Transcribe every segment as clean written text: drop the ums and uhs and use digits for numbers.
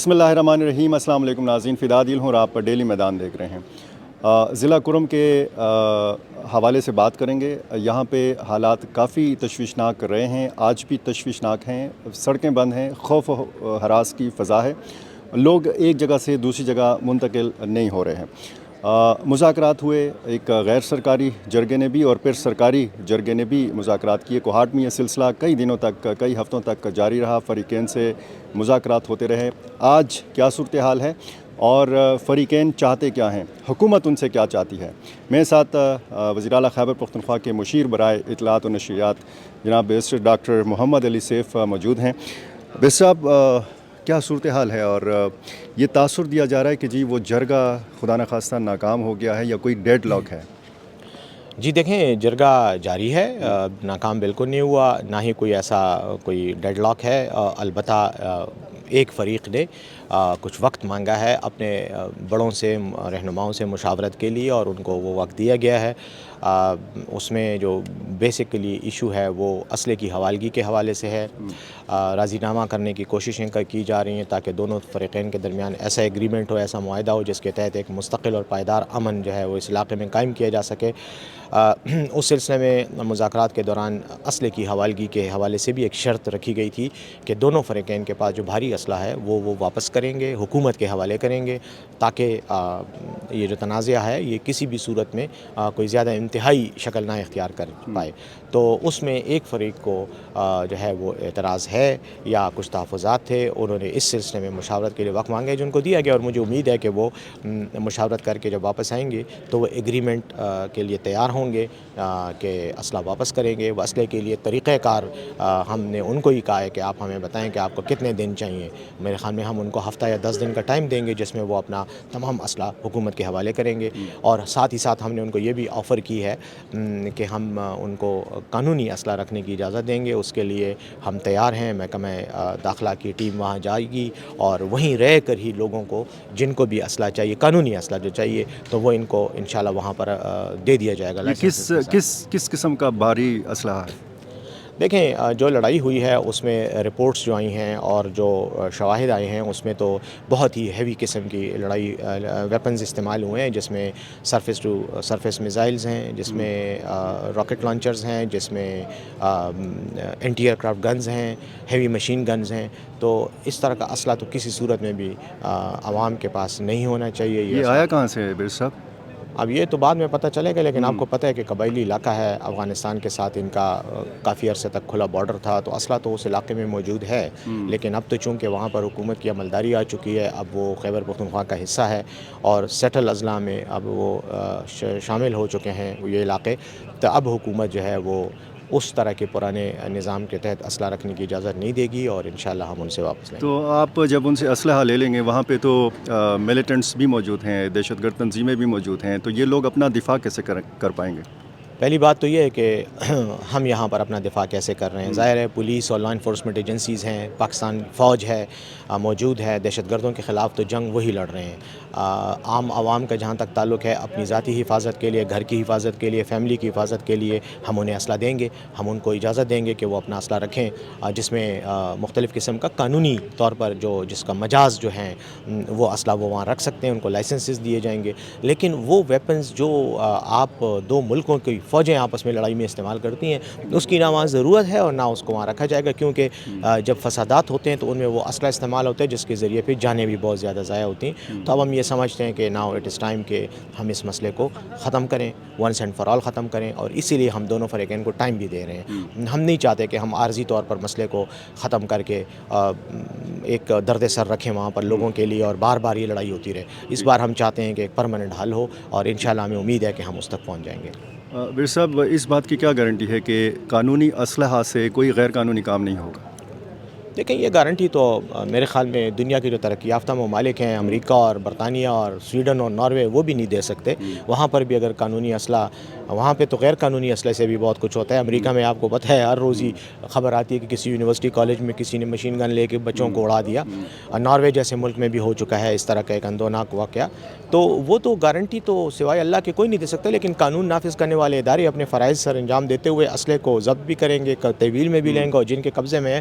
بسم اللہ الرحمن الرحیم۔ السلام علیکم ناظرین، فدا عادل ہوں اور آپ ڈیلی میدان دیکھ رہے ہیں۔ ضلع کرم کے حوالے سے بات کریں گے۔ یہاں پہ حالات کافی تشویشناک رہے ہیں، آج بھی تشویشناک ہیں، سڑکیں بند ہیں، خوف و ہراس کی فضا ہے، لوگ ایک جگہ سے دوسری جگہ منتقل نہیں ہو رہے ہیں۔ مذاکرات ہوئے، ایک غیر سرکاری جرگے نے بھی اور پھر سرکاری جرگے نے بھی مذاکرات کیے۔ کوہاٹ میں یہ سلسلہ کئی دنوں تک، کئی ہفتوں تک جاری رہا، فریقین سے مذاکرات ہوتے رہے۔ آج کیا صورتحال ہے اور فریقین چاہتے کیا ہیں، حکومت ان سے کیا چاہتی ہے؟ میرے ساتھ وزیر اعلیٰ خیبر پختونخوا کے مشیر برائے اطلاعات و نشریات جناب بیرسٹر ڈاکٹر محمد علی سیف موجود ہیں۔ بیرسٹر صاحب، کیا صورتحال ہے اور یہ تاثر دیا جا رہا ہے کہ جی وہ جرگہ خدا نخواستہ ناکام ہو گیا ہے یا کوئی ڈیڈ لاک ہے؟ جی دیکھیں، جرگہ جاری ہے، ناکام بالکل نہیں ہوا، نہ ہی کوئی ڈیڈ لاک ہے۔ البتہ ایک فریق نے کچھ وقت مانگا ہے اپنے بڑوں سے، رہنماؤں سے مشاورت کے لیے، اور ان کو وہ وقت دیا گیا ہے۔ اس میں جو بیسیکلی ایشو ہے وہ اسلحے کی حوالگی کے حوالے سے ہے۔ راضی نامہ کرنے کی کوششیں کی جا رہی ہیں تاکہ دونوں فریقین کے درمیان ایسا ایگریمنٹ ہو، ایسا معاہدہ ہو جس کے تحت ایک مستقل اور پائیدار امن جو ہے وہ اس علاقے میں قائم کیا جا سکے۔ اس سلسلے میں مذاکرات کے دوران اسلحے کی حوالگی کے حوالے سے بھی ایک شرط رکھی گئی تھی کہ دونوں فریقین کے پاس جو بھاری اسلحہ ہے وہ واپس کریں گے، حکومت کے حوالے کریں گے، تاکہ یہ جو تنازعہ ہے یہ کسی بھی صورت میں کوئی زیادہ انتہائی شکل نہ اختیار کر پائے۔ تو اس میں ایک فریق کو جو ہے وہ اعتراض ہے یا کچھ تحفظات تھے، انہوں نے اس سلسلے میں مشاورت کے لیے وقت مانگے جو ان کو دیا گیا، اور مجھے امید ہے کہ وہ مشاورت کر کے جب واپس آئیں گے تو وہ ایگریمنٹ کے لیے تیار ہوں گے کہ اسلحہ واپس کریں گے۔ وہ اسلحے کے لیے طریقہ کار ہم نے ان کو ہی کہا ہے کہ آپ ہمیں بتائیں کہ آپ کو کتنے دن چاہیے۔ میرے خیال میں ہم ان کو ہفتہ یا 10 دن کا ٹائم دیں گے جس میں وہ اپنا تمام اسلحہ حکومت کے حوالے کریں گے، اور ساتھ ہی ساتھ ہم نے ان کو یہ بھی آفر کی ہے کہ ہم ان کو قانونی اسلحہ رکھنے کی اجازت دیں گے۔ اس کے لیے ہم تیار ہیں، محکمہ داخلہ کی ٹیم وہاں جائے گی اور وہیں رہ کر ہی لوگوں کو جن کو بھی اسلحہ چاہیے، قانونی اسلحہ جو چاہیے، تو وہ ان کو انشاءاللہ وہاں پر دے دیا جائے گا۔ کس قسم کا بھاری اسلحہ ہے؟ دیکھیں، جو لڑائی ہوئی ہے اس میں رپورٹس جو آئی ہیں اور جو شواہد آئے ہیں اس میں تو بہت ہی ہیوی قسم کی لڑائی ویپنز استعمال ہوئے ہیں، جس میں سرفیس ٹو سرفیس میزائلز ہیں، جس میں راکٹ لانچرز ہیں، جس میں اینٹی ایئر کرافٹ گنز ہیں، ہیوی مشین گنز ہیں۔ تو اس طرح کا اسلحہ تو کسی صورت میں بھی عوام کے پاس نہیں ہونا چاہیے۔ یہ آیا کہاں سے ہے بیرسٹر صاحب؟ اب یہ تو بعد میں پتہ چلے گا، لیکن آپ کو پتہ ہے کہ قبائلی علاقہ ہے، افغانستان کے ساتھ ان کا کافی عرصے تک کھلا بارڈر تھا، تو اسلحہ تو اس علاقے میں موجود ہے، لیکن اب تو چونکہ وہاں پر حکومت کی عملداری آ چکی ہے، اب وہ خیبر پختونخوا کا حصہ ہے اور سیٹل اضلاع میں اب وہ شامل ہو چکے ہیں یہ علاقے، تو اب حکومت جو ہے وہ اس طرح کے پرانے نظام کے تحت اسلحہ رکھنے کی اجازت نہیں دے گی، اور انشاءاللہ ہم ان سے واپس لیں گے۔ تو آپ جب ان سے اسلحہ لے لیں گے، وہاں پہ تو ملیٹنٹس بھی موجود ہیں، دہشت گرد تنظیمیں بھی موجود ہیں، تو یہ لوگ اپنا دفاع کیسے کر پائیں گے؟ پہلی بات تو یہ ہے کہ ہم یہاں پر اپنا دفاع کیسے کر رہے ہیں۔ ظاہر ہے پولیس اور لا انفورسمنٹ ایجنسیز ہیں، پاکستان فوج ہے موجود ہے، دہشت گردوں کے خلاف تو جنگ وہی لڑ رہے ہیں۔ عام عوام کا جہاں تک تعلق ہے، اپنی ذاتی حفاظت کے لیے، گھر کی حفاظت کے لیے، فیملی کی حفاظت کے لیے ہم انہیں اسلحہ دیں گے، ہم ان کو اجازت دیں گے کہ وہ اپنا اسلحہ رکھیں، جس میں مختلف قسم کا قانونی طور پر جس کا مجاز جو ہیں وہ اسلحہ وہ وہاں رکھ سکتے ہیں، ان کو لائسنسز دیے جائیں گے۔ لیکن وہ ویپنز جو آپ دو ملکوں کی فوجیں آپس میں لڑائی میں استعمال کرتی ہیں، اس کی نہ وہاں ضرورت ہے اور نہ اس کو وہاں رکھا جائے گا، کیونکہ جب فسادات ہوتے ہیں تو ان میں وہ اسلحہ استعمال ہوتے ہیں جس کے ذریعے پھر جانیں بھی بہت زیادہ ضائع ہوتی ہیں۔ تو اب ہم یہ سمجھتے ہیں کہ ناؤ اٹ از ٹائم کہ ہم اس مسئلے کو ختم کریں، ونس اینڈ فار آل ختم کریں، اور اسی لیے ہم دونوں فریقین کو ٹائم بھی دے رہے ہیں۔ ہم نہیں چاہتے کہ ہم عارضی طور پر مسئلے کو ختم کر کے ایک درد سر رکھیں وہاں پر لوگوں کے لیے اور بار بار یہ لڑائی ہوتی رہے۔ اس بار ہم چاہتے ہیں کہ ایک پرماننٹ حل ہو، اور انشاءاللہ ہمیں امید ہے کہ ہم اس تک پہنچ جائیں گے۔ بیرسٹر صاحب، اس بات کی کیا گارنٹی ہے کہ قانونی اسلحہ سے کوئی غیر قانونی کام نہیں ہوگا؟ دیکھیں، یہ گارنٹی تو میرے خیال میں دنیا کی جو ترقی یافتہ ممالک ہیں، امریکہ اور برطانیہ اور سویڈن اور ناروے، وہ بھی نہیں دے سکتے۔ وہاں پر بھی اگر قانونی اسلحہ، وہاں پہ تو غیر قانونی اسلحے سے بھی بہت کچھ ہوتا ہے۔ امریکہ میں آپ کو پتہ ہے ہر روز ہی خبر آتی ہے کہ کسی یونیورسٹی کالج میں کسی نے مشین گن لے کے بچوں کو اڑا دیا، اور ناروے جیسے ملک میں بھی ہو چکا ہے اس طرح کا ایک اندوناک واقعہ۔ تو وہ تو گارنٹی تو سوائے اللہ کے کوئی نہیں دے سکتا، لیکن قانون نافذ کرنے والے ادارے اپنے فرائض سر انجام دیتے ہوئے اسلحے کو ضبط بھی کریں گے، تحویل میں بھی لیں گے، اور جن کے قبضے میں ہے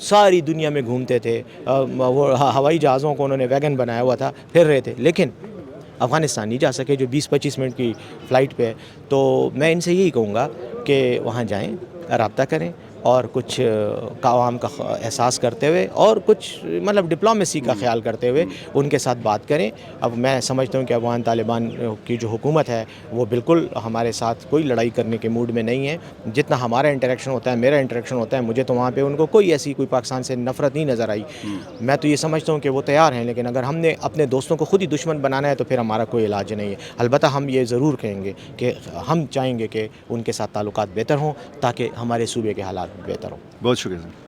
ساری دنیا میں گھومتے تھے، وہ ہوائی جہازوں کو انہوں نے ویگن بنایا ہوا تھا، پھر رہے تھے، لیکن افغانستان نہیں جا سکے جو 20-25 منٹ کی فلائٹ پہ ہے۔ تو میں ان سے یہی کہوں گا کہ وہاں جائیں، رابطہ کریں اور کچھ عوام کا احساس کرتے ہوئے اور کچھ مطلب ڈپلومیسی کا خیال کرتے ہوئے ان کے ساتھ بات کریں۔ اب میں سمجھتا ہوں کہ افغان طالبان کی جو حکومت ہے وہ بالکل ہمارے ساتھ کوئی لڑائی کرنے کے موڈ میں نہیں ہے۔ جتنا ہمارا انٹریکشن ہوتا ہے، میرا انٹریکشن ہوتا ہے، مجھے تو وہاں پہ ان کو کوئی ایسی کوئی پاکستان سے نفرت نہیں نظر آئی۔ میں تو یہ سمجھتا ہوں کہ وہ تیار ہیں، لیکن اگر ہم نے اپنے دوستوں کو خود ہی دشمن بنانا ہے تو پھر ہمارا کوئی علاج نہیں ہے۔ البتہ ہم یہ ضرور کہیں گے کہ ہم چاہیں گے کہ ان کے ساتھ تعلقات بہتر ہوں تاکہ ہمارے صوبے کے حالات بہتر ہوں۔ بہت شکریہ سر۔